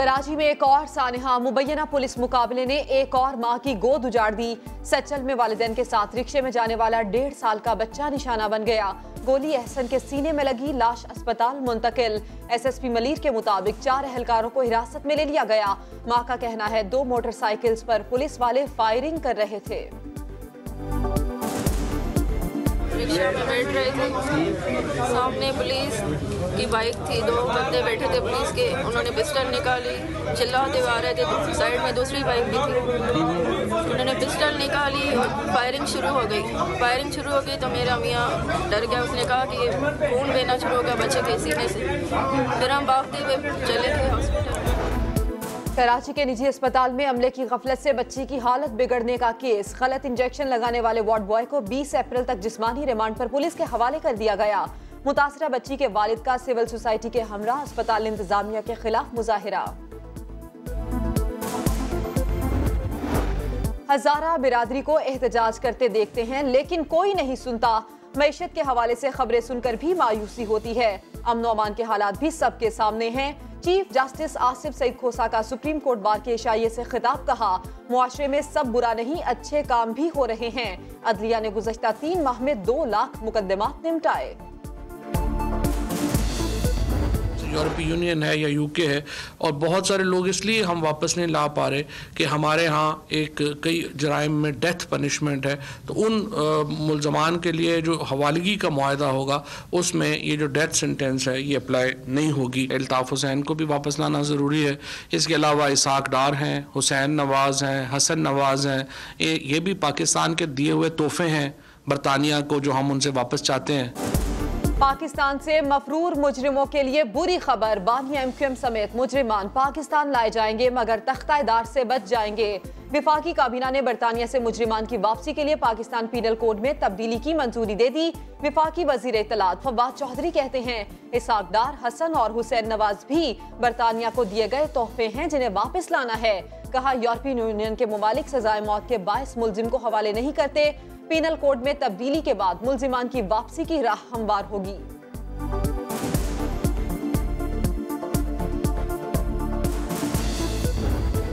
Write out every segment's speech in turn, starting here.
कराची में एक और सानिहा मुबैना पुलिस मुकाबले ने एक और मां की गोद उजाड़ दी। सच्चल में वालिदैन के साथ रिक्शे में जाने वाला 1.5 साल का बच्चा निशाना बन गया। गोली एहसन के सीने में लगी, लाश अस्पताल मुंतकिल। SSP मलीर के मुताबिक 4 अहलकारों को हिरासत में ले लिया गया। मां का कहना है 2 मोटरसाइकिल्स पर पुलिस वाले फायरिंग कर रहे थे। रिक्शा में बैठ रहे थे, सामने पुलिस की बाइक थी, 2 बंदे बैठे थे पुलिस के। उन्होंने पिस्टल निकाली, चिल्लाते हुए आ रहे थे। साइड में दूसरी बाइक भी थी, उन्होंने पिस्टल निकाली और फायरिंग शुरू हो गई। तो मेरा मियाँ डर गया, उसने कहा कि ये खून बहना शुरू हो गया बच्चे के सीने से। फिर हम भागते हुए चले गए हॉस्पिटल। कराची के निजी अस्पताल में अमले की गफलत से बच्ची की हालत बिगड़ने का केस। गलत इंजेक्शन लगाने वाले वार्ड बॉय को 20 अप्रैल तक जिस्मानी रिमांड पर पुलिस के हवाले कर दिया गया। मुतासरा बच्ची के वालिद का सिविल सोसाइटी के हमरा अस्पताल इंतजामिया के खिलाफ मुजाहिरा। हजारा बिरादरी को एहतजाज करते देखते हैं लेकिन कोई नहीं सुनता। मईशत के हवाले से खबरें सुनकर भी मायूसी होती है। अमन अमान के हालात भी सबके सामने हैं। चीफ जस्टिस आसिफ सईद खोसा का सुप्रीम कोर्ट बार के इशाइये से खिताब कहा, मुआशरे में सब बुरा नहीं, अच्छे काम भी हो रहे हैं। अदलिया ने गुज़श्ता 3 माह में 2 लाख मुकदमात निपटाए। यूरोपीय यूनियन है या UK है और बहुत सारे लोग इसलिए हम वापस नहीं ला पा रहे कि हमारे यहाँ कई जराइम में डेथ पनिशमेंट है। तो उन मुल्ज़मान के लिए जो हवालगी का मुआहदा होगा उसमें ये जो डेथ सेंटेंस है ये अप्लाई नहीं होगी। अल्ताफ़ हुसैन को भी वापस लाना ज़रूरी है। इसके अलावा इसाक डार हैं, हुसैन नवाज़ हैं, हसन नवाज़ हैं। ये भी पाकिस्तान के दिए हुए तोहफे हैं बरतानिया को, जो हम उनसे वापस चाहते हैं। पाकिस्तान से मफरूर मुजरिमों के लिए बुरी खबर। बानिया MQM समेत मुजरिमान पाकिस्तान लाए जाएंगे मगर तख्तादार से बच जाएंगे। विफाकी काबीना ने बरतानिया से मुजरिमान की वापसी के लिए पाकिस्तान पीनल कोड में तब्दीली की मंजूरी दे दी। विफाकी वजीर इत्तलात फवाद चौधरी कहते हैं इसाक डार, हसन और हुसैन नवाज भी बरतानिया को दिए गए तोहफे हैं जिन्हें वापस लाना है। कहा यूरोपीय यूनियन के मुमालिक सजाए मौत के बायस मुलजिम को हवाले नहीं करते। पीनल कोड में तब्दीली के बाद मुल्जिमान की वापसी की राह हमवार होगी।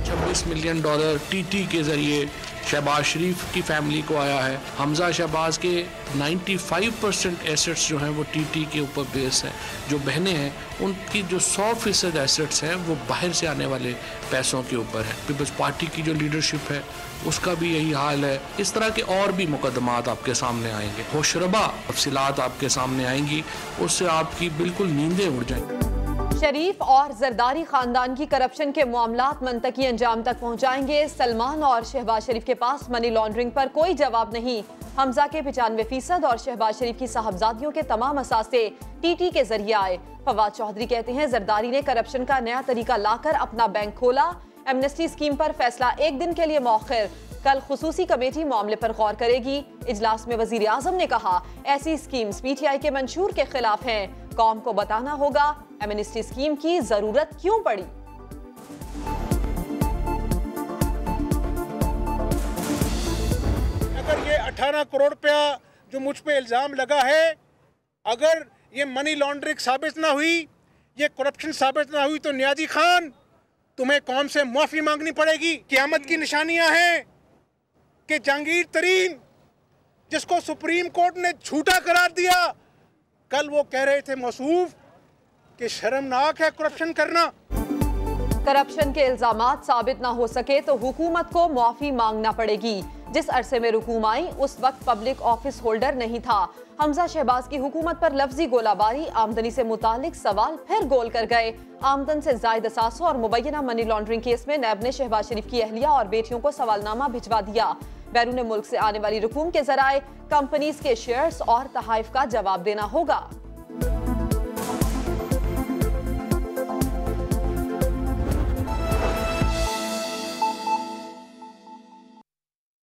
$26 मिलियन TT के जरिए शहबाज शरीफ की फैमिली को आया है। हमजा शहबाज के 95% एसेट्स जो हैं वो TT के ऊपर बेस हैं। जो बहनें हैं उनकी जो 100% एसेट्स हैं वो बाहर से आने वाले पैसों के ऊपर है। पीपल्स पार्टी की जो लीडरशिप है उसका भी यही हाल है। इस तरह के और भी मुकदमात आपके सामने आएंगे, होशरबा तफसीलात आपके सामने आएंगी, उससे आपकी बिल्कुल नींदें उड़ जाएंगी। शरीफ और जरदारी खानदान की करप्शन के मामलात मंतकी अंजाम तक पहुंचाएंगे। सलमान और शहबाज शरीफ के पास मनी लॉन्ड्रिंग पर कोई जवाब नहीं। हमजा के 95% और शहबाज शरीफ की साहबजादियों के तमाम असासे TT के जरिए आए। फवाद चौधरी कहते हैं जरदारी ने करप्शन का नया तरीका लाकर अपना बैंक खोला। एमनेस्टी स्कीम पर फैसला 1 दिन के लिए मौखिर। कल खुसूसी कमेटी मामले पर गौर करेगी। इजलास में वजीर आजम ने कहा ऐसी स्कीम्स PTI के मंशूर के खिलाफ हैं। कौम को बताना होगा एमनेस्टी स्कीम की जरूरत क्यों पड़ी। अगर ये 18 करोड़ रुपया जो मुझ पे इल्जाम लगा है, अगर ये मनी लॉन्ड्रिंग साबित ना हुई, ये करप्शन साबित ना हुई, तो नियाजी खान तुम्हें कौम से माफी मांगनी पड़ेगी। क़यामत की निशानियां हैं कि जहांगीर तरीन, जिसको सुप्रीम कोर्ट ने झूठा करार दिया, कल वो कह रहे थे मौसूफ कि शर्मनाक है करप्शन करना। करप्शन के इल्जामात साबित ना हो सके तो हुकूमत को माफी मांगना पड़ेगी। जिस अरसे में रुकूम आई उस वक्त पब्लिक ऑफिस होल्डर नहीं था। हमजा शहबाज की हुकूमत पर लफ्जी गोलाबारी, आमदनी से मुतालिक सवाल फिर गोल कर गए। आमदन से जायद असासों और मुबैना मनी लॉन्ड्रिंग केस में नैब ने शहबाज शरीफ की अहलिया और बेटियों को सवालनामा भिजवा दिया। बैरून मुल्क से आने वाली रकूम के जराए, कंपनीज के शेयर्स और तहाइफ का जवाब देना होगा।